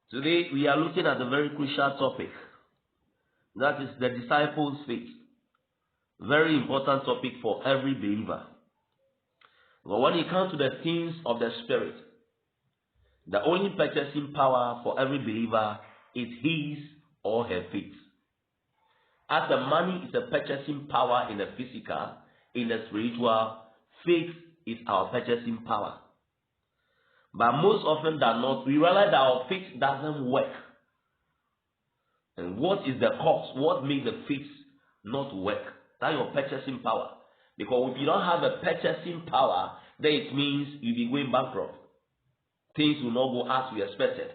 Today we are looking at a very crucial topic. That is the disciples' faith. Very important topic for every believer. But when it comes to the things of the Spirit, the only purchasing power for every believer is his or her faith. As the money is a purchasing power in the physical, in the spiritual, faith is our purchasing power. But most often than not, we realize that our faith doesn't work. And what is the cause? What makes the faith not work? That's your purchasing power. Because if you don't have a purchasing power, then it means you'll be going bankrupt. Things will not go as we expected.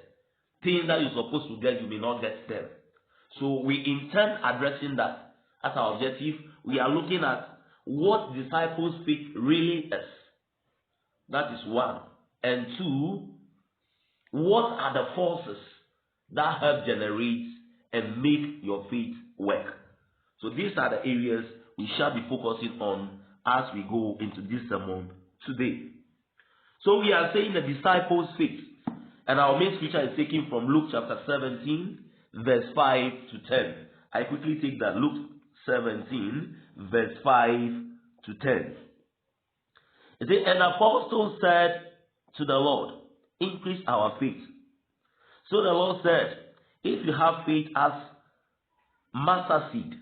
Things that you're supposed to get, you may not get them. So we intend addressing that as our objective. We are looking at what disciples' faith really is. That is one. And two, what are the forces that help generate and make your faith work? So these are the areas we shall be focusing on as we go into this sermon today. So we are saying the disciples' faith. And our main scripture is taken from Luke chapter 17, verse 5 to 10. I quickly take that. Luke 17, verse 5 to 10. It says, "And the apostles said to the Lord, increase our faith. So the Lord said, if you have faith as mustard seed,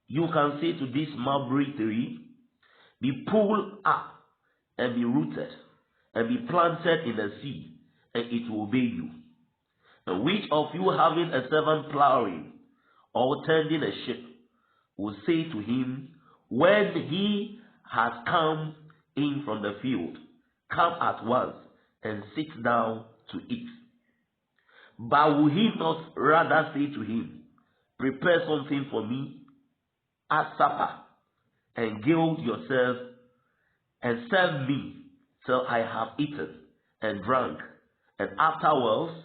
you can say to this mulberry tree, be pulled up and be rooted and be planted in the sea, and it will obey you. And which of you having a servant plowing or tending a sheep will say to him, when he has come in from the field, come at once and sit down to eat? But will he not rather say to him, prepare something for me at supper, and gild yourself and serve me till I have eaten and drunk, and afterwards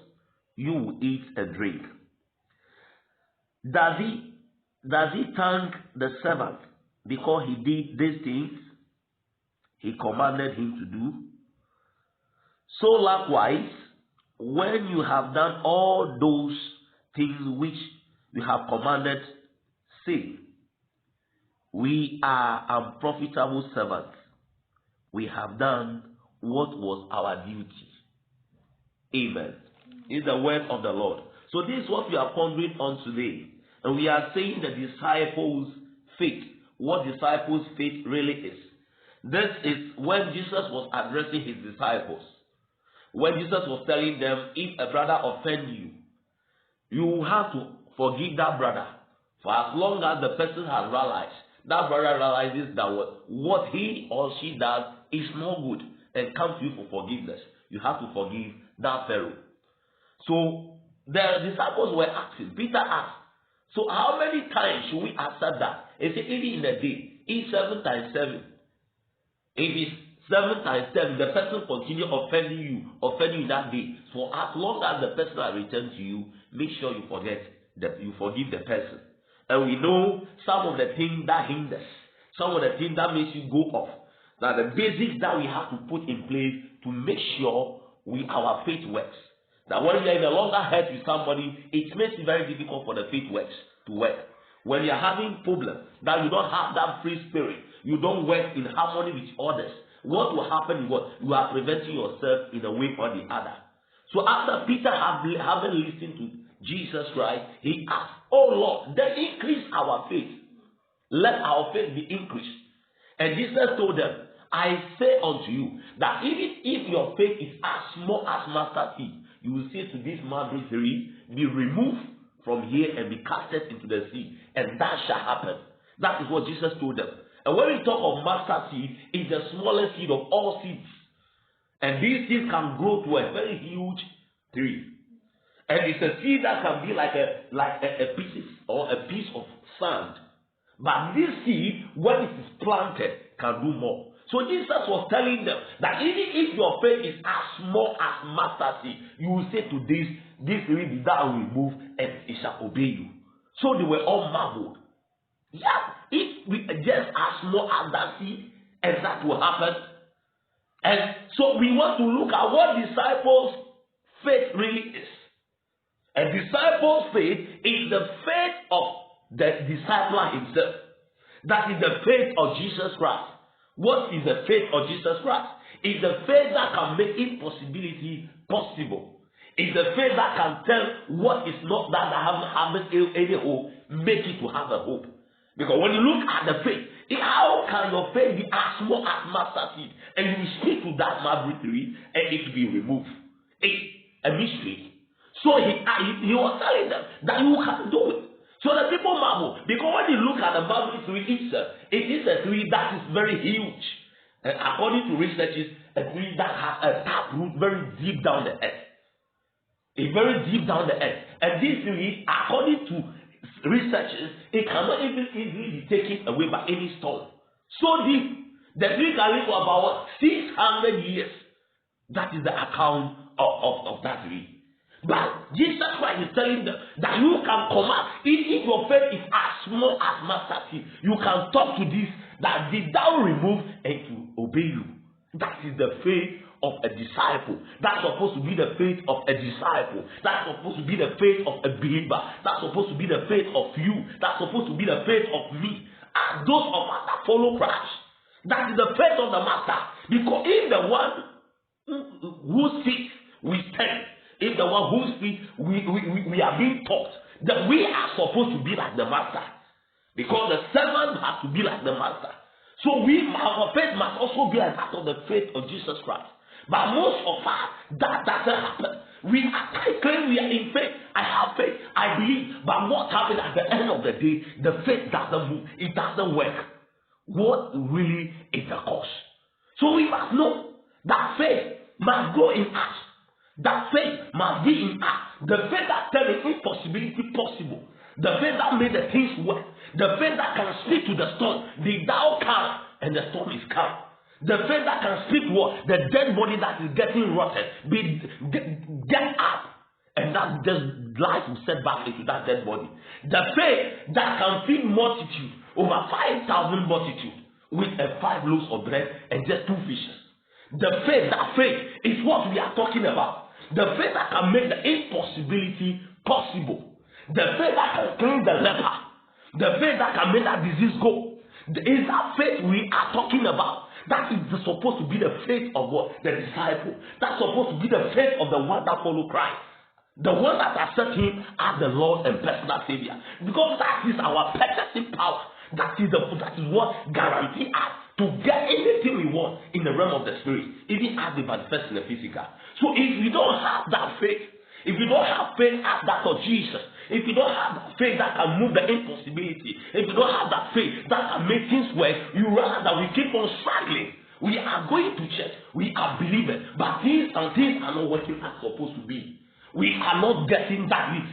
you will eat and drink? Does he thank the servant because he did these things he commanded him to do? So likewise, when you have done all those things which you have commanded, say, we are unprofitable servants. We have done what was our duty. Amen. Is the word of the Lord. So this is what we are pondering on today. And we are saying the disciples' faith. What disciples' faith really is. This is when Jesus was addressing his disciples. When Jesus was telling them, if a brother offends you, you have to forgive that brother. For as long as the person has realized, that brother realizes that what he or she does is not good and comes to you for forgiveness, you have to forgive that Pharaoh. So the disciples were asking, Peter asked, so how many times should we accept that? He said, even in a day, eat 7 times 7. If it's 7 times 7, the person continue offending you that day. For as long as the person has returned to you, make sure you forgive the person. And we know some of the things that hinders, some of the things that makes you go off. Now the basics that we have to put in place to make sure our faith works. That when you are in a longer hurt with somebody, it makes it very difficult for the faith to work. When you are having problems, that you don't have that free spirit, you don't work in harmony with others, what will happen is what? You are preventing yourself in a way or the other. So after Peter having listened to Jesus Christ, he asked, oh Lord, then increase our faith. Let our faith be increased. And Jesus told them, I say unto you, that even if your faith is as small as mustard seed, you will say to this mulberry tree, be removed from here and be casted into the sea, and that shall happen. That is what Jesus told them. And when we talk of mustard seed, it's the smallest seed of all seeds. And these seeds can grow to a very huge tree. And it's a seed that can be like a piece of sand. But this seed, when it is planted, can do more. So Jesus was telling them that even if your faith is as small as mustard seed, you will say to this tree, be thou removed, and it shall obey you. So they were all marveled. Yeah, if we just as small as that seed, and that will happen. And so we want to look at what disciples' faith really is. A disciple's faith is the faith of the discipler himself. That is the faith of Jesus Christ. What is the faith of Jesus Christ? It's the faith that can make impossibility possible. It's the faith that can tell what is not that I haven't any hope, make it to have a hope. Because when you look at the faith, how can your faith be as small as mustard seed? And you speak to that mulberry tree and it will be removed. It's a mystery. So he was telling them that you can do it. So the people marvel. Because when you look at the mulberry tree itself, it is a tree that is very huge. And according to researchers, a tree that has a tap root very deep down the earth. It's very deep down the earth. And this tree, according to researchers, it cannot even easily be taken away by any storm. So deep, the tree can live for about 600 years. That is the account of that tree. But Jesus Christ is telling them that you can command, if your faith is as small as mustard seed, you can talk to this, that be thou removed and to obey you. That is the faith of a disciple. That's supposed to be the faith of a disciple. That's supposed to be the faith of a believer. That's supposed to be the faith of you. That's supposed to be the faith of me. And those of us that follow Christ. That is the faith of the master. Because if the one who speaks, we stand. If the one who speaks, we are being taught that we are supposed to be like the master. Because the servant has to be like the master. So our faith must also be like that of the faith of Jesus Christ. But most of us, that doesn't happen. We claim we are in faith. I have faith. I believe. But what happens at the end of the day, the faith doesn't move. It doesn't work. What really is the cause? So we must know that faith must go in us. That faith must be in us. The faith that turns the impossibility possible. The faith that made the things work. The faith that can speak to the storm. Be thou calm, and the storm is calm. The faith that can speak what? The dead body that is getting rotted. Get up. And that just life will set back into that dead body. The faith that can feed multitude, over 5,000 multitude, with 5 loaves of bread and just 2 fishes. The faith, that faith is what we are talking about. The faith that can make the impossibility possible. The faith that can cleanse the leper. The faith that can make that disease go. Is that faith we are talking about. That is supposed to be the faith of what? The disciple. That's supposed to be the faith of the one that follow Christ. The one that accepts him as the Lord and personal Savior. Because that is our purchasing power. That is what guarantees us to get anything we want in the realm of the spirit, even as they manifest in the physical. So if you don't have that faith, if you don't have faith as that of Jesus, if you don't have that faith that can move the impossibility, if you don't have that faith that can make things work, you realize that we keep on struggling. We are going to church, we are believing, but things are not working as supposed to be. We are not getting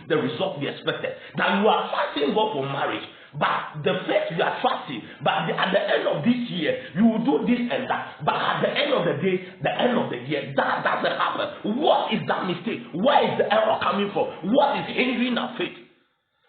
the result we expected. That you are trusting God for marriage, but the faith you are trusting, but at the end of this year, you will do this and that. But at the end of the day, the end of the year, that doesn't happen. What is that mistake? Where is the error coming from? What is hindering our faith?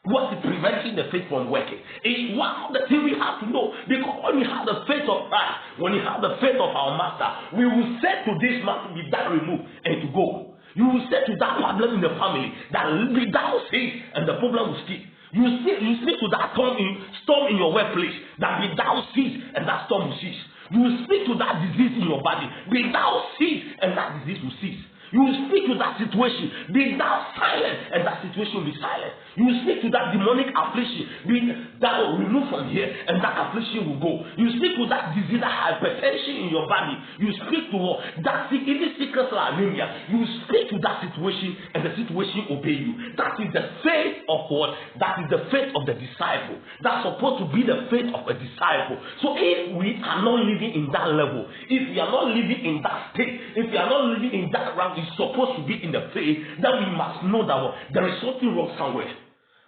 What is preventing the faith from working? It's one of the things we have to know. Because when we have the faith of Christ, when we have the faith of our Master, we will say to this man to be that removed and to go. You will say to that problem in the family that be thou cease, and the problem will cease. You speak to that storm in your workplace that be thou cease, and that storm will cease. You will speak to that disease in your body, be thou cease, and that disease will cease. You will speak to that situation, be thou silent, and that situation will be silent. You will speak to that demonic affliction, be thou removed from here, and that affliction will go. You speak to that disease, that hypertension in your body. You speak to that even sickness or anemia. You speak to that situation, and the situation obey you. That is the faith of what? That is the faith of the disciple. That's supposed to be the faith of a disciple. So if we are not living in that level, if we are not living in that state, if we are not living in that rank, is supposed to be in the faith, then we must know that there is something wrong somewhere.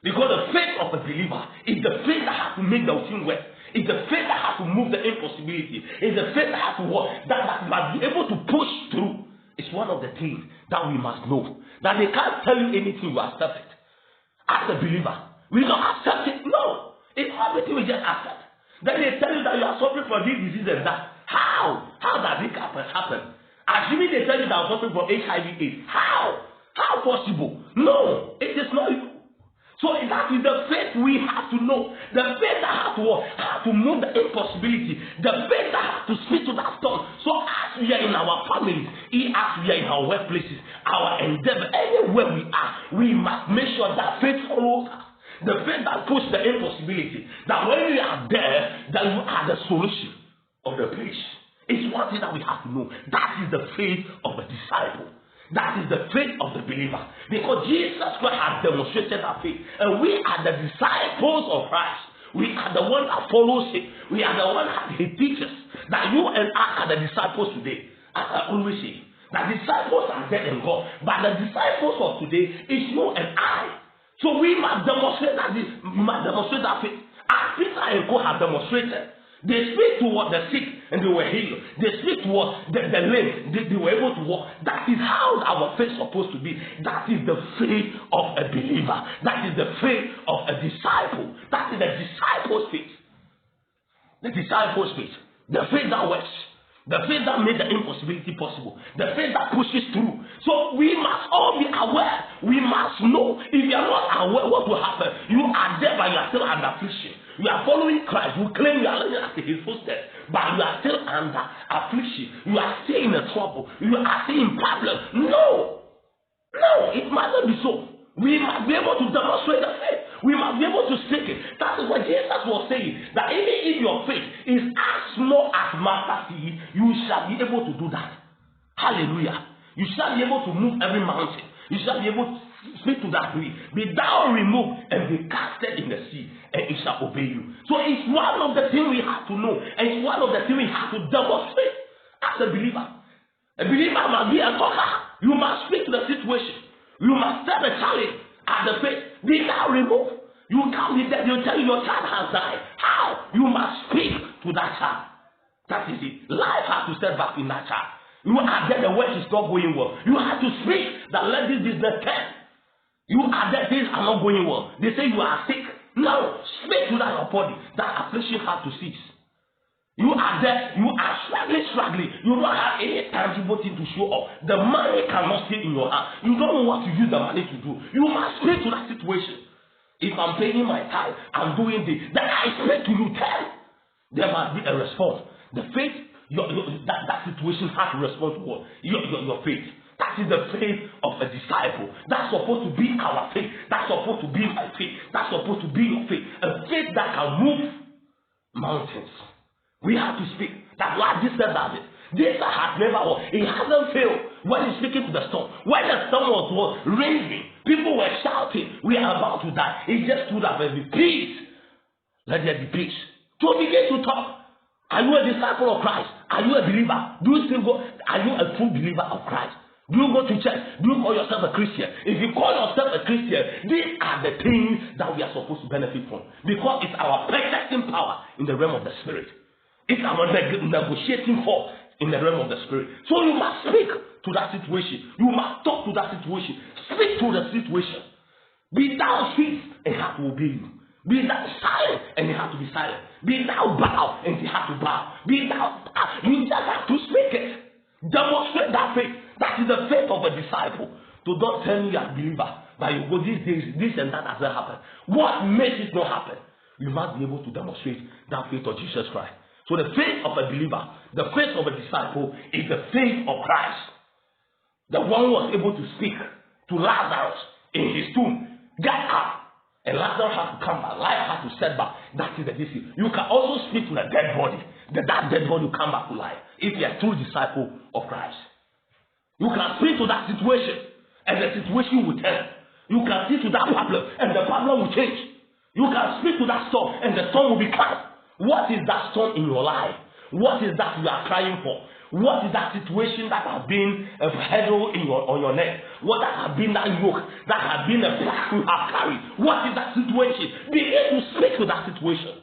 Because the faith of a believer is the faith that has to make the thing work. It's the faith that has to move the impossibility. It's the faith that has to work, that must be able to push through. It's one of the things that we must know. That they can't tell you anything, you accept it. As a believer, we don't accept it. No. It's everything we just accept. Then they tell you that you are suffering from this disease and that. How? How does it happen? Assuming they tell you that I'm suffering from HIV/AIDS. How? How possible? No, it is not you. So that is the faith we have to know. The faith that has to work, has to move the impossibility. The faith that has to speak to that storm. So as we are in our families, as we are in our workplaces, our endeavor, anywhere we are, we must make sure that faith follows us. The faith that pushes the impossibility. That when we are there, that you are the solution of the place. It's one thing that we have to know. That is the faith of a disciple. That is the faith of the believer. Because Jesus Christ has demonstrated that faith. And we are the disciples of Christ. We are the one that follows him. We are the one that he teaches. That you and I are the disciples today. As I always say, the disciples are dead and gone. But the disciples of today is you and I. So we must demonstrate that faith. As Peter and Co have demonstrated. They speak to what the sick and they were healed. They speak to what the lame, they were able to walk. That is how our faith is supposed to be. That is the faith of a believer. That is the faith of a disciple. That is the disciple's faith. The disciple's faith. The faith that works. The faith that made the impossibility possible. The faith that pushes through. So we must all be aware. We must know. If you are not aware what will happen, you are there but you are still under affliction. You are following Christ. You claim you are learning after his footsteps, but you are still under affliction. You are still in a trouble. You are still in problem. No, it must not be so. We must be able to demonstrate the faith. We must be able to speak it. That is what Jesus was saying. That even if your faith is as small as mustard seed, you shall be able to do that. Hallelujah. You shall be able to move every mountain. You shall be able to speak to that tree. Be thou removed and be casted in the sea, and it shall obey you. So it's one of the things we have to know, and it's one of the things we have to demonstrate as a believer. A believer must be a talker. You must speak to the situation. You must tell the challenge at the faith. Be thou removed. You can't be there. They'll tell you your child has died. How? You must speak to that child. That is it. Life has to step back in that child. You are there, the work is not going well. You have to speak that let this business turn. You are there, things are not going well. They say you are sick. No, speak to that your body. That affliction has to cease. You are there, you are struggling. You don't have any tangible thing to show up. The money cannot stay in your hand. You don't know what to use the money to do. You must speak to that situation. If I'm paying my tithe, I'm doing this. Then I speak to you, tell. There must be a response. The faith, that situation has to respond to what? Your faith. That is the faith of a disciple. That's supposed to be our faith. That's supposed to be my faith. That's supposed to be your faith. A faith that can move mountains. We have to speak. That's why Jesus does it. Jesus has never worked. He hasn't failed when he's speaking to the storm. When the storm was raging, people were shouting, we are about to die. He just stood up and said, peace. Let there be peace. So begin to talk. Are you a disciple of Christ? Are you a believer? Do you still go? Are you a true believer of Christ? Do you go to church? Do you call yourself a Christian? If you call yourself a Christian, these are the things that we are supposed to benefit from. Because it's our protecting power in the realm of the spirit. It's our negotiating force in the realm of the spirit. So you must speak to that situation. You must talk to that situation. Speak to the situation. Be thou still and he has to obey you. Be thou silent and he has to be silent. Be thou bow and he has to bow. Be thou you just have to speak it. Demonstrate that faith. That is the faith of a disciple. So don't tell me you are a believer, but you go these days, this and that doesn't happen. What makes it not happen? You must be able to demonstrate that faith of Jesus Christ. So the faith of a believer, the faith of a disciple is the faith of Christ. The one who was able to speak to Lazarus in his tomb, get up, and Lazarus has to come back. Life has to set back. That is the issue. You can also speak to the dead body. That dead body will come back to life if you are a true disciple of Christ. You can speak to that situation, and the situation will turn. You can speak to that problem, and the problem will change. You can speak to that storm, and the storm will be calm. What is that storm in your life? What is that you are crying for? What is that situation that has been a hurdle on your neck? What has been that yoke? That has been a plague you have carried? What is that situation? Begin to speak to that situation.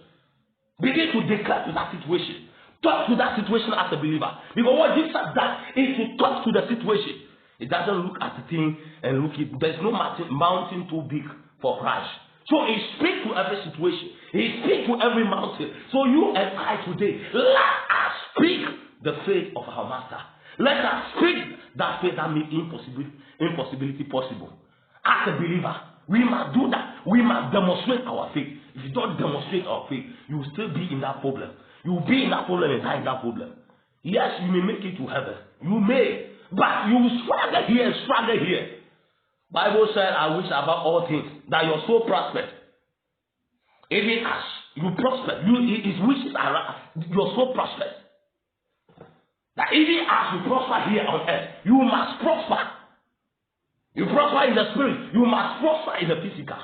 Begin to declare to that situation. Talk to that situation as a believer. Because what Jesus does is to talk to the situation. It doesn't look at the thing and look it. There's no mountain too big for Christ. So he speaks to every situation. He speaks to every mountain. So you and I today, let us speak the faith of our Master. Let us speak that faith that makes impossibility possible. As a believer, we must do that. We must demonstrate our faith. If you don't demonstrate our faith, you will still be in that problem. You will be in that problem and die in that problem. Yes, you may make it to heaven. You may. But you will struggle here and struggle here. Bible said, I wish above all things that your soul prosper. Even as you prosper, his wishes are your soul prospers. That even as you prosper here on earth, you must prosper. You prosper in the spirit, you must prosper in the physical.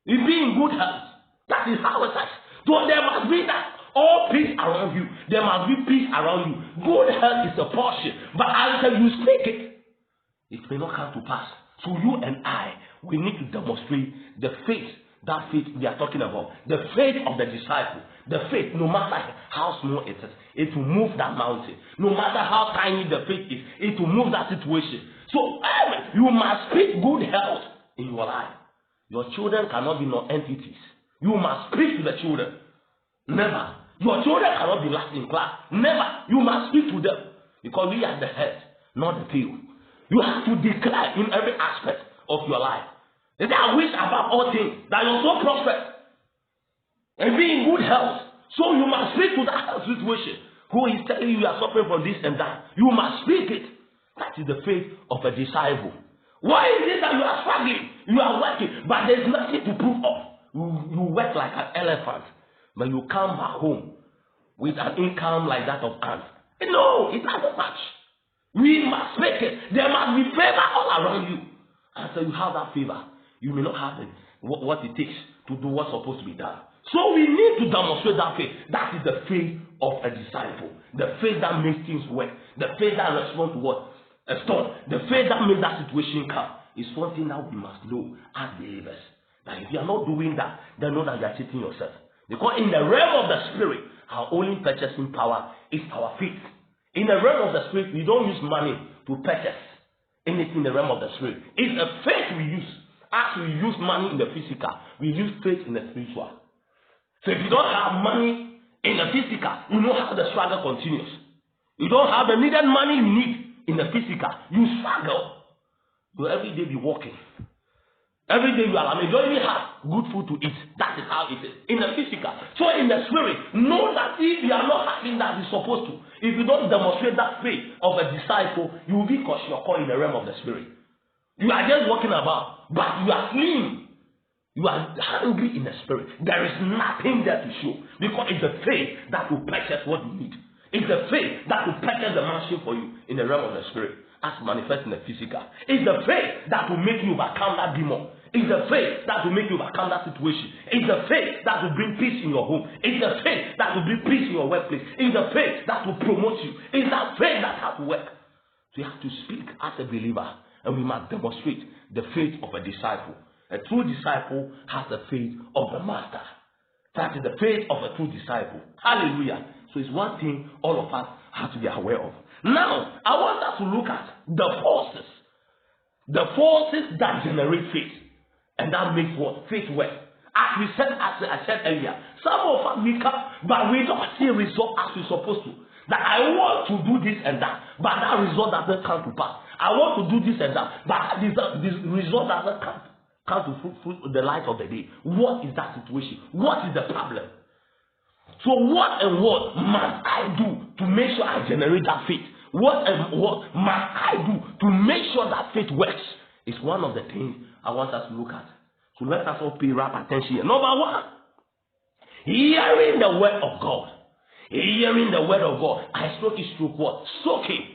You be in good health. That is how it is. So there must be that all peace around you. There must be peace around you. Good health is a portion. But until you speak it, it may not come to pass. So you and I, we need to demonstrate the faith, that faith we are talking about. The faith of the disciple. The faith, no matter how small it is, it will move that mountain. No matter how tiny the faith is, it will move that situation. So you must speak good health in your life. Your children cannot be non-entities. You must speak to the children. Never. Your children cannot be last in class. Never. You must speak to them. Because we are the head, not the tail. You have to declare in every aspect of your life. And I wish above all things that your soul prosper and be in good health. So you must speak to that health situation. Who is telling you are suffering from this and that? You must speak it. That is the faith of a disciple. Why is it that you are struggling? You are working, but there is nothing to prove of. You work like an elephant, but you come back home with an income like that of ants. No, it doesn't match. We must make it. There must be favor all around you. Until you have that favor, you may not have what it takes to do what's supposed to be done. So we need to demonstrate that faith. That is the faith of a disciple. The faith that makes things work. The faith that responds to what? A storm. The faith that makes that situation come. Is something that we must know as believers. That if you are not doing that, then know that you are cheating yourself. Because in the realm of the spirit, our only purchasing power is our faith. In the realm of the spirit, we don't use money to purchase anything in the realm of the spirit. It's a faith we use. As we use money in the physical, we use faith in the spiritual. So if you don't have money in the physical, you know how the struggle continues. You don't have the needed money you need in the physical, you struggle. So every day be walking. Every day you are, you don't even have good food to eat. That is how it is. In the physical. So in the spirit, know that if you are not having that you're supposed to, if you don't demonstrate that faith of a disciple, you will be caught in the realm of the spirit. You are just walking about, but you are slim. You are hungry in the spirit. There is nothing there to show. Because it's the faith that will purchase what you need. It's the faith that will purchase the mansion for you in the realm of the spirit. As manifest in the physical. It's the faith that will make you overcome that demon. It's the faith that will make you overcome that situation. It's the faith that will bring peace in your home. It's the faith that will bring peace in your workplace. It's the faith that will promote you. It's that faith that has to work. So you have to speak as a believer, and we must demonstrate the faith of a disciple. A true disciple has the faith of the master. That is the faith of a true disciple. Hallelujah. So it's one thing all of us have to be aware of. Now, I want us to look at the forces. The forces that generate faith. And that makes what? Faith work. As we said, as I said earlier, some of us we come, but we don't see a result as we're supposed to. That I want to do this and that, but that result doesn't come to pass. I want to do this and that, but this result doesn't come to the light of the day. What is that situation? What is the problem? So what and what must I do to make sure I generate that faith? What and what must I do to make sure that faith works? It's one of the things I want us to look at. So let us all pay rapt attention here. Number one, hearing the word of God. Hearing the word of God. I spoke it through what? Soaking.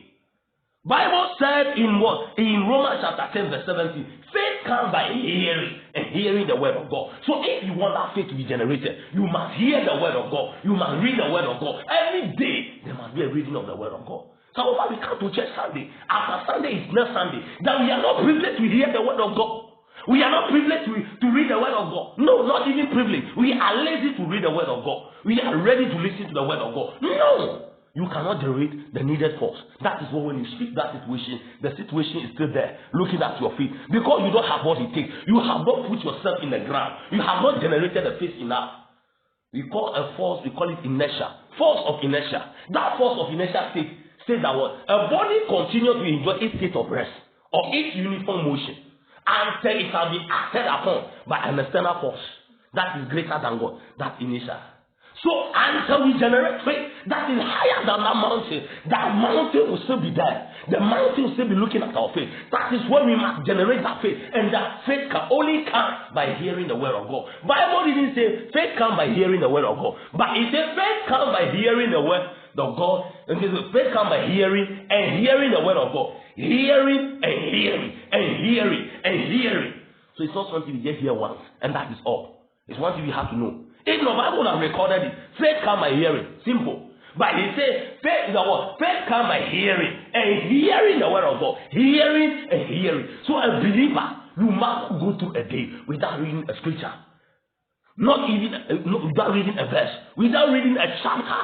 Bible said in what? In Romans chapter 10 verse 17, faith comes by hearing, and hearing the word of God. So if you want that faith to be generated, you must hear the word of God. You must read the word of God. Every day, there must be a reading of the word of God. Some of us, we come to church Sunday. After Sunday is next Sunday. That we are not privileged to hear the word of God. We are not privileged to read the word of God. No, not even privileged. We are lazy to read the word of God. We are ready to listen to the word of God. No! You cannot generate the needed force. That is why when you speak that situation, the situation is still there, looking at your feet. Because you don't have what it takes. You have not put yourself in the ground. You have not generated the faith enough. We call a force, we call it inertia. Force of inertia. That force of inertia says that what? A body continues to enjoy its state of rest or its uniform motion until it has been acted upon by an external force that is greater than what? That initial. So until we generate faith that is higher than that mountain will still be there. The mountain will still be looking at our faith. That is when we must generate that faith. And that faith can only come by hearing the word of God. Bible didn't say faith comes by hearing the word of God. But it said faith comes by hearing the word of God. And faith comes by hearing and hearing the word of God. Hearing and hearing and hearing and hearing. So it's not something you just hear once and that is all. It's one thing you have to know. If the Bible has recorded it, faith comes by hearing. Simple. But he says, faith is the word. Faith comes by hearing. And hearing the word of God. Hearing and hearing. So a believer, you must go through a day without reading a scripture. Not even without reading a verse. Without reading a chapter.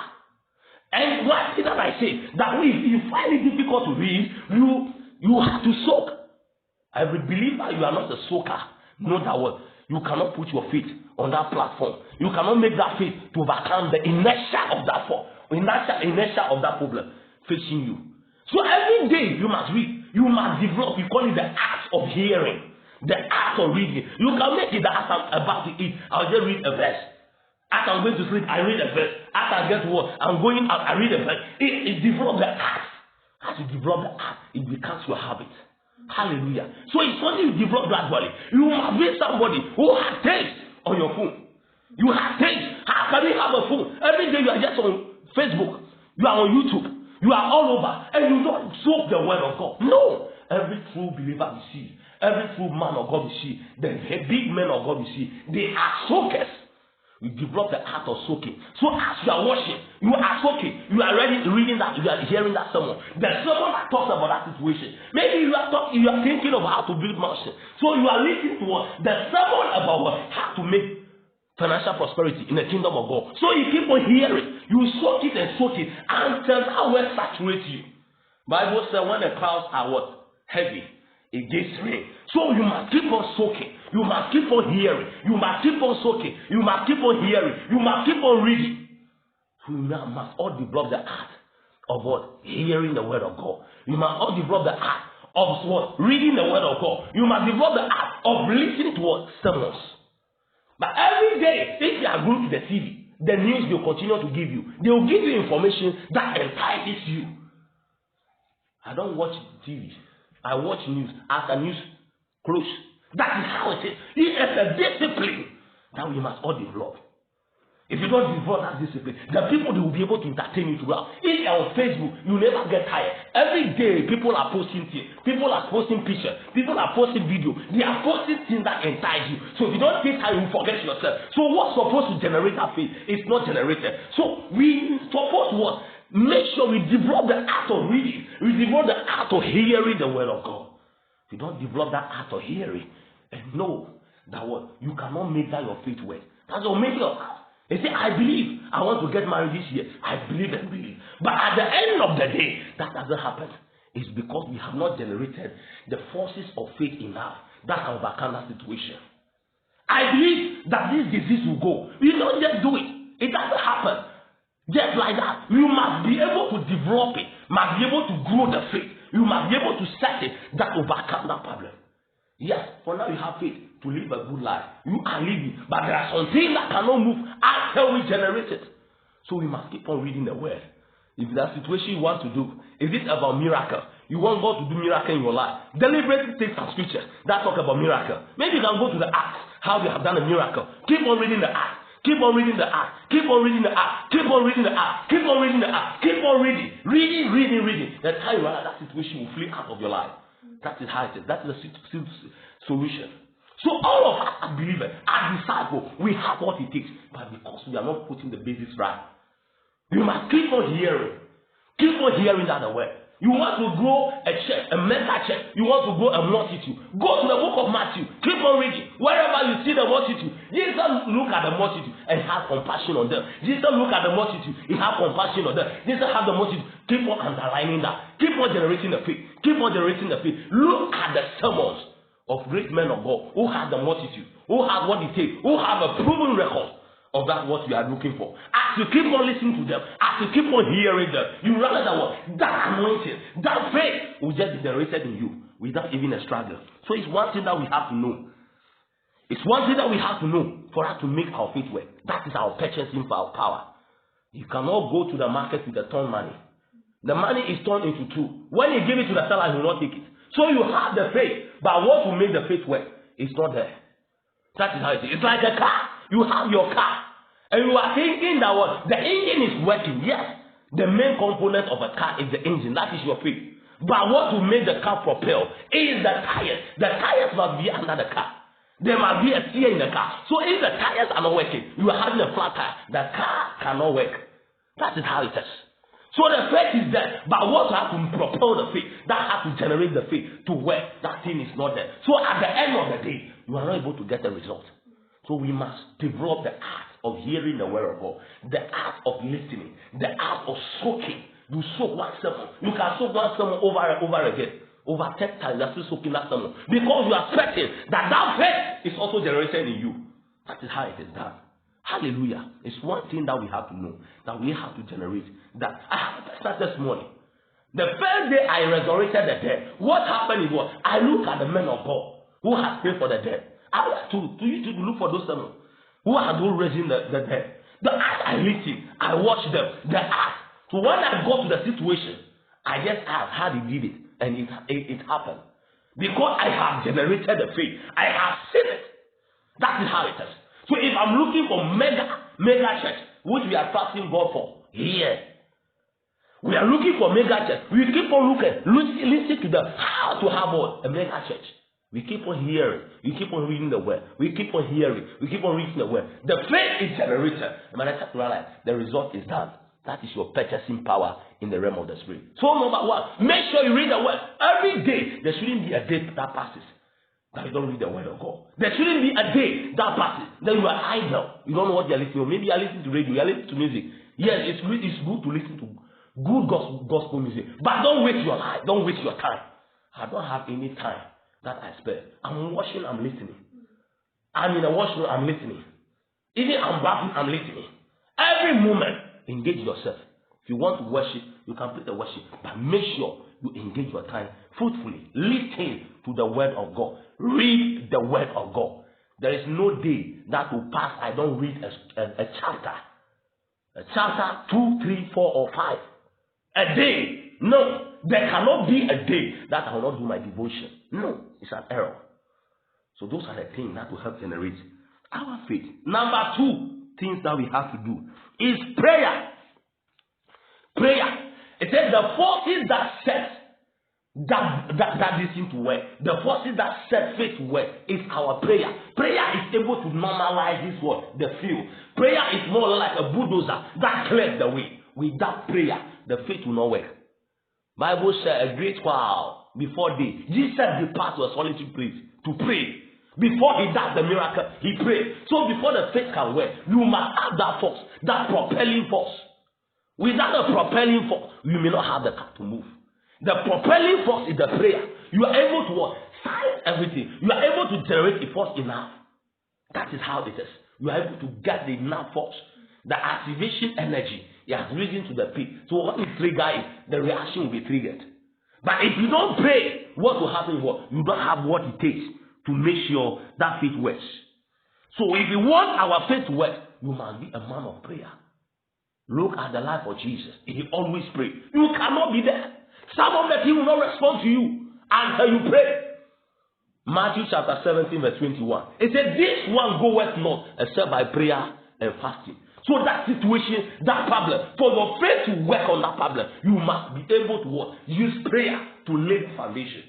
And one thing that I say, that if you find it difficult to read, you have to soak. Every believer, you are not a soaker. Know that word. You cannot put your feet on that platform. You cannot make that faith to overcome the inertia of that inertia of that problem facing you. So every day you must read. You must develop. We call it the art of hearing, the art of reading. You can make it that as I'm about to eat, I'll just read a verse. As I'm going to sleep, I read a verse. As I get to work, I'm going out, I read a verse. It develops the art. As you develop the art, it becomes your habit. Hallelujah. So it's something you develop gradually. You must be somebody who has taste on your phone. You have taste. How can you have a phone? Every day you are just on Facebook. You are on YouTube. You are all over. And you don't soak the word of God. No. Every true believer we see, every true man of God we see, the big men of God we see, they are soakers. You develop the art of soaking. So as you are watching, you are soaking. You are reading that, you are hearing that sermon. The sermon that talks about that situation. Maybe you are thinking of how to build mountains. So you are listening to what? The sermon about how to make financial prosperity in the kingdom of God. So you keep on hearing. You soak it and soak it until that word saturates you. Bible says when the clouds are what? Heavy. It gets rain. So you must keep on soaking. You must keep on hearing. You must keep on soaking. You must keep on hearing. You must keep on reading. You must all develop the art of what? Hearing the word of God. You must all develop the art of what? Reading the word of God. You must develop the art of listening to what? Sermons. But every day, if you are glued to the TV, the news will continue to give you. They will give you information that entices you. I don't watch TV. I watch news after news close. That is how it is. It is a discipline that we must all develop. If you don't develop that discipline, the people they will be able to entertain you throughout. If you are on Facebook, you never get tired. Every day, people are posting things. People are posting pictures. People are posting videos. They are posting things that entice you. So if you don't take time, you forget yourself. So what's supposed to generate that faith is not generated. So we supposed to what? Make sure we develop the art of reading. We develop the art of hearing the word of God. If you don't develop that art of hearing, and know that what you cannot make that your faith work. That's what makes your heart. They say, I believe I want to get married this year. I believe and believe. But at the end of the day, that doesn't happen. It's because we have not generated the forces of faith enough that can overcome that situation. I believe that this disease will go. You don't just do it. It doesn't happen. Just like that, you must be able to develop it, must be able to grow the faith. You must be able to set it that overcome that problem. Yes, for now you have faith to live a good life. You are living, but there are some things that cannot move until we generate it. So we must keep on reading the word. If that situation you want to do, is it about miracle? You want God to do miracle in your life? Deliberately take some scriptures that talk about miracle. Maybe you can go to the Acts, how they have done a miracle. Keep on reading the Acts. Keep on reading the Acts. Keep on reading the Acts. Keep on reading the Acts. Keep on reading the Acts. Keep on reading. Reading. That's how you realize that situation will flee out of your life. That is how it is. That is the solution. So all of us as believers, as disciples, we have what it takes. But because we are not putting the basics right, you must keep on hearing. Keep on hearing that word. You want to grow a church, a mental church. You want to grow a multitude. Go to the book of Matthew. Keep on reading. Wherever you see the multitude, Jesus look at the multitude and have compassion on them. Jesus look at the multitude. He have compassion on them. Jesus have the multitude. Keep on underlining that. Keep on generating the faith. Keep on generating the faith. Look at the sermons of great men of God who have the multitude, who have what it takes, who have a proven record of that what you are looking for. As you keep on listening to them, as you keep on hearing them, you realize that what? That anointing, that faith will just be generated in you without even a struggle. So it's one thing that we have to know. It's one thing that we have to know for us to make our faith work. That is our purchasing power. You cannot go to the market with a ton money. The money is turned into two. When you give it to the seller, he will not take it. So you have the faith, but what will make the faith work is not there. That is how it is. It's like a car. You have your car, and you are thinking that what the engine is working. Yes, the main component of a car is the engine. That is your faith. But what will make the car propel is the tires. The tires must be under the car. There must be a steer in the car. So if the tires are not working, you are having a flat tire. The car cannot work. That is how it is. So the faith is there, but what has to propel the faith, that has to generate the faith to work, that thing is not there. So at the end of the day, you are not able to get the result. So we must develop the art of hearing the word of God, the art of listening, the art of soaking. You soak one sermon. You can soak one sermon over and over again. Over 10 times, you are still soaking that sermon. Because you are expecting that faith is also generated in you. That is how it is done. Hallelujah. It's one thing that we have to know, that we have to generate. That I have started this morning. The first day I resurrected the dead, what happened is what? I look at the men of God who have prayed for the dead. I want to look for those sermons who are those raising the dead. The act I listen, I watch them, the act. So when I got to the situation, I just asked how they did it, and it happened. Because I have generated the faith. I have seen it. That is how it is. So if I'm looking for mega church, which we are trusting God for, here. We are looking for mega church. We keep on listening to them. How to have what? A mega church. We keep on hearing. We keep on reading the word. We keep on hearing. We keep on reading the word. The faith is generated. And when I start to realize, the result is done. That is your purchasing power in the realm of the spirit. So number one, make sure you read the word every day. There shouldn't be a day that passes that you don't read the word of God. There shouldn't be a day that passes that you are idle. You don't know what you are listening to. Maybe you are listening to radio. You are listening to music. Yes, it's good to listen to good gospel music. But don't waste your life. Don't waste your time. I don't have any time that I spare. I'm watching, I'm listening. I'm in a washroom, I'm listening. Even I'm bathing, I'm listening. Every moment, engage yourself. If you want to worship, you can play the worship. But make sure you engage your time fruitfully. Listen to the word of God. Read the word of God. There is no day that will pass I don't read a chapter. A chapter 2, 3, 4, or 5. A day. No. There cannot be a day that I will not do my devotion. No. It's an error. So those are the things that will help generate our faith. Number 2 things that we have to do is prayer. Prayer. It says the forces that set that this thing to work, the forces that set faith to work is our prayer. Prayer is able to normalize this word, the field. Prayer is more like a bulldozer that clears the way. Without prayer, the faith will not work. Bible said a great while before day, Jesus departed to a solitary place to pray. Before he does the miracle, he prayed. So before the faith can work, you must have that force, that propelling force. Without a propelling force, you may not have the car to move. The propelling force is the prayer. You are able to silence everything. You are able to generate a force enough. That is how it is. You are able to get the enough force. The activation energy has risen to the peak. So when you trigger it, the reaction will be triggered. But if you don't pray, what will happen is what? You don't have what it takes to make sure that faith works. So if you want our faith to work, you must be a man of prayer. Look at the life of Jesus. He always prayed. You cannot be there. Some of the people will not respond to you until you pray. Matthew chapter 17 verse 21. It said, this one goeth not except by prayer and fasting. So that situation, that problem, for your faith to work on that problem, you must be able to what? Use prayer to lay the foundation.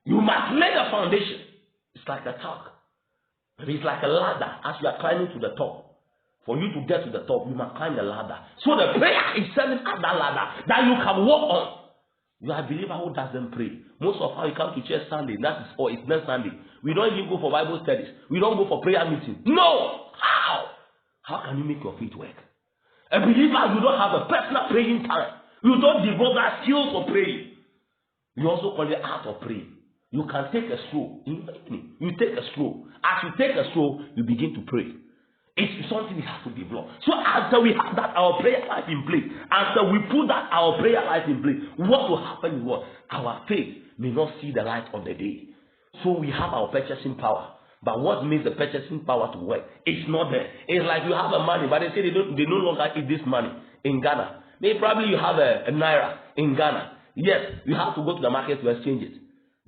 You must lay the foundation. It's like a talk. It's like a ladder as you are climbing to the top. For you to get to the top, you must climb the ladder. So the prayer is setting up that ladder that you can walk on. You are a believer who doesn't pray. Most of us, you come to church Sunday, that is for it's next Sunday. We don't even go for Bible studies. We don't go for prayer meeting. No! How can you make your faith work? A believer, you don't have a personal praying time. You don't develop that skill for praying. You also call it art of praying. You can take a stroll. You take a stroll. As you take a stroll, you begin to pray. It's something we have to develop. So after we have that our prayer life in place, after we put that our prayer life in place, what will happen is what? Our faith may not see the light of the day. So we have our purchasing power. But what makes the purchasing power to work? It's not there. It's like you have a money, but they say they no longer eat this money in Ghana. Maybe probably you have a naira in Ghana. Yes, you have to go to the market to exchange it.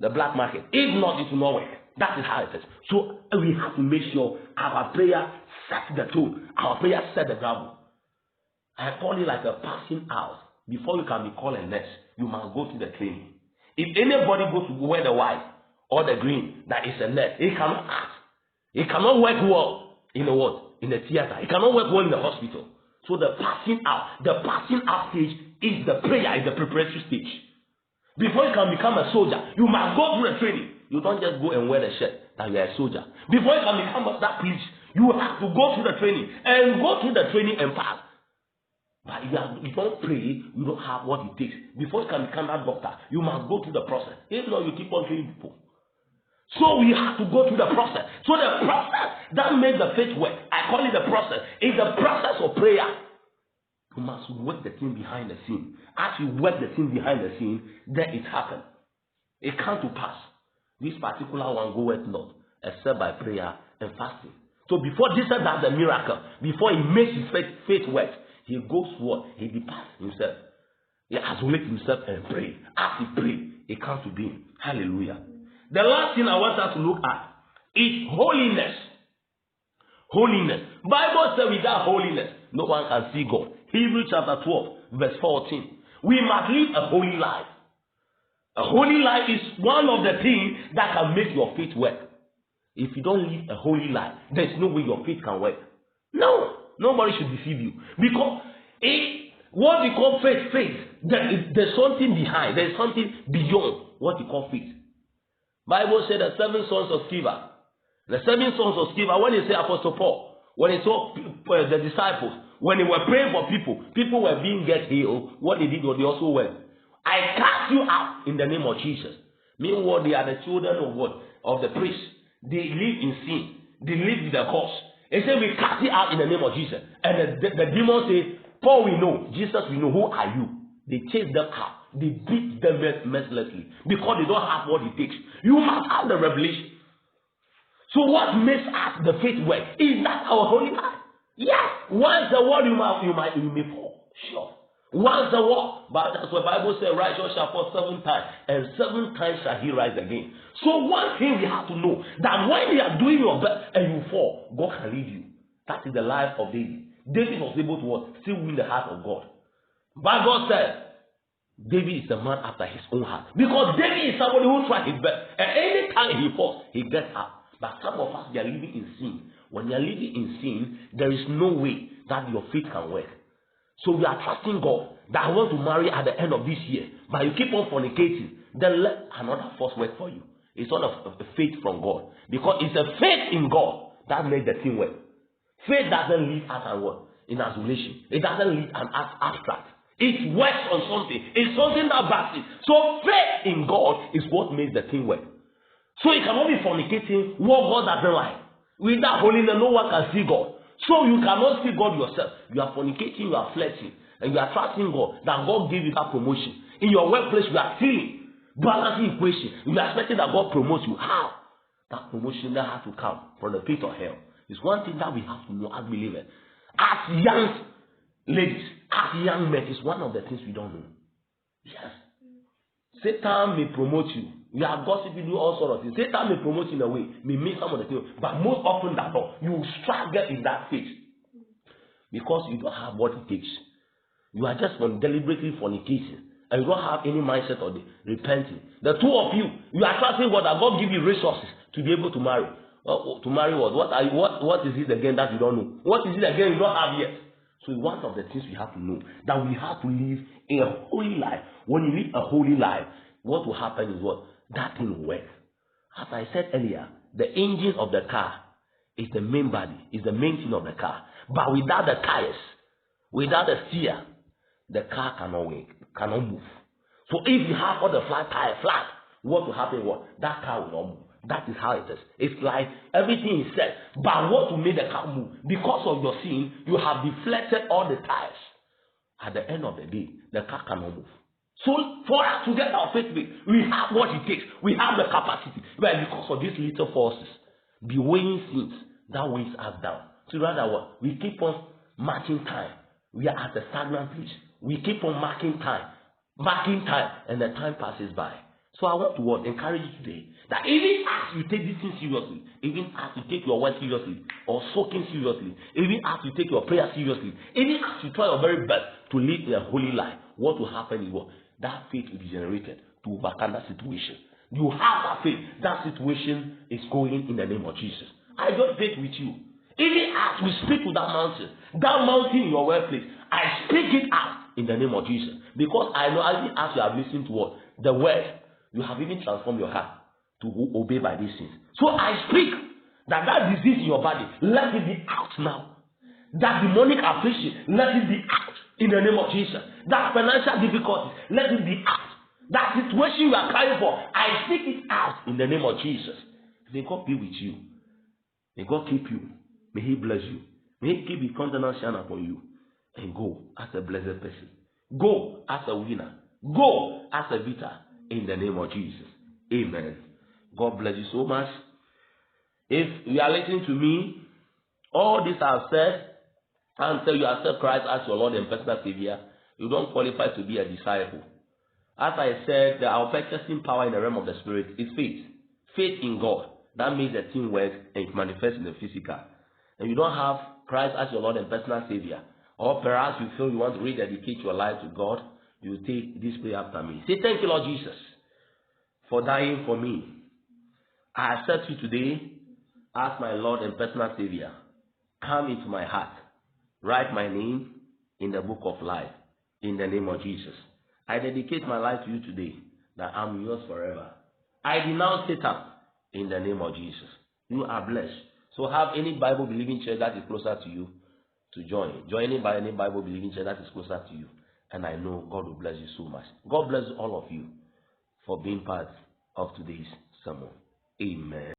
The black market. If not, it will not work. That is how it is. So we have to make sure our prayer set the tone. Our prayer set the gravel. I call it like a passing out. Before you can be called a nurse, you must go to the training. If anybody goes to wear the white or the green, that is a nurse. It cannot act. It cannot work well in the what? In the theater. It cannot work well in the hospital. So the passing out stage is the prayer, is the preparatory stage. Before you can become a soldier, you must go through the training. You don't just go and wear the shirt that you are a soldier. Before you can become that police, you have to go through the training and pass. But if you don't pray, you don't have what it takes. Before you can become that doctor, you must go through the process. If not, you keep on training people. So we have to go through the process. So the process that makes the faith work, I call it the process, is the process of prayer. You must work the thing behind the scene. As you work the thing behind the scene, then it happens. It comes to pass. This particular one goeth not, except by prayer and fasting. So before Jesus does the miracle, before he makes his faith work, he goes what? He departs himself. He isolates himself and pray. As he prays, it comes to being. Hallelujah. The last thing I want us to look at is holiness. Holiness. Bible says without holiness, no one can see God. Hebrews chapter 12, verse 14. We must live a holy life. A holy life is one of the things that can make your faith work. If you don't live a holy life, there's no way your faith can work. No, nobody should deceive you. Because what we call faith, there's something behind, there's something beyond what we call faith. Bible said the 7 sons of Sceva. The 7 sons of Sceva, when they say Apostle Paul, when they saw the disciples, when they were praying for people were being get healed. What they did was they also went, I cast you out in the name of Jesus. Meanwhile, they are the children of what? Of the priest. They live in sin. They live with the cause. They say, we cast you out in the name of Jesus. And the demons say, Paul, we know. Jesus, we know. Who are you? They chase them out. They beat them mercilessly because they don't have what it takes. You must have the revelation. So what makes us the faith work? Is that our holy life? Yes. Once the word you may fall. Sure. Once the word, but that's what the Bible says, righteous shall fall 7 times, and 7 times shall he rise again. So one thing we have to know, that when you are doing your best and you fall, God can lead you. That is the life of David. David was able to what? Still win the heart of God. But God said, David is a man after his own heart. Because David is somebody who tries his best. And any time he falls, he gets up. But some of us, they are living in sin. When you are living in sin, there is no way that your faith can work. So we are trusting God that I want to marry at the end of this year. But you keep on fornicating. Then let another force work for you. It's not a faith from God. Because it's a faith in God that makes the thing work. Faith doesn't leave us and what? In isolation. It doesn't leave an abstract. It works on something. It's something that backs it. So faith in God is what makes the thing work. So you cannot be fornicating what God doesn't like. Without holiness, no one can see God. So you cannot see God yourself. You are fornicating, you are flirting, and you are trusting God that God gave you that promotion. In your workplace, you are stealing, balancing equation. You are expecting that God promotes you. How? That promotion that has to come from the pit of hell. It's one thing that we have to know as believers. As young ladies, as young men, it's one of the things we don't know. Yes. Satan may promote you. You are gossiping, do all sorts of things. Satan may promote you in a way, may make some of the things, but most often than not, you struggle in that phase because you don't have what it takes. You are just deliberately fornicating, and you don't have any mindset of repenting. The two of you are trusting God that God give you resources to be able to marry. To marry what? What is it again that you don't know? What is it again you don't have yet? So one of the things we have to know, that we have to live a holy life. When you live a holy life, what will happen is what? That thing will work. As I said earlier, the engine of the car is the main body, is the main thing of the car. But without the tires, without the steer, the car cannot work, cannot move. So if you have all the flat tire flat, what will happen? What? That car will not move. That is how it is. It's like everything is set. But what will make the car move? Because of your sin, you have deflected all the tires. At the end of the day, the car cannot move. So for us to get our faith, we have what it takes. We have the capacity. But because of these little forces, be weighing sins, that weighs us down. So rather what? We keep on marking time. We are at a stagnant place. We keep on marking time, and the time passes by. So I want to encourage you today that even as you take this thing seriously, even as you take your word seriously, or soaking seriously, even as you take your prayer seriously, even as you try your very best to live a holy life, what will happen is what? That faith will be generated to overcome that situation. You have that faith. That situation is going in the name of Jesus. I just faith with you. Even as we speak to that mountain in your workplace, I speak it out in the name of Jesus. Because I know as you have listened to what? The word, you have even transformed your heart to obey by these things. So I speak that disease in your body, let it be out now. That demonic affliction, let it be out in the name of Jesus. That financial difficulties, let it be out. That situation you are crying for, I speak it out in the name of Jesus. May God be with you. May God keep you. May He bless you. May He keep His countenance shine upon you. And go as a blessed person. Go as a winner. Go as a victor in the name of Jesus. Amen. God bless you so much. If you are listening to me, all this I've said, until you accept Christ as your Lord and personal Savior, you don't qualify to be a disciple. As I said, our purchasing power in the realm of the Spirit is faith. Faith in God. That makes the thing work and it manifests in the physical. And you don't have Christ as your Lord and personal Savior, or perhaps you feel you want to rededicate your life to God, you take this prayer after me. Say, thank you, Lord Jesus, for dying for me. I accept you today as my Lord and personal Savior. Come into my heart. Write my name in the book of life. In the name of Jesus. I dedicate my life to you today, that I'm yours forever. I denounce Satan in the name of Jesus. You are blessed. So have any Bible-believing church that is closer to you to join. Join any Bible-believing church that is closer to you. And I know God will bless you so much. God bless all of you for being part of today's sermon. Amen.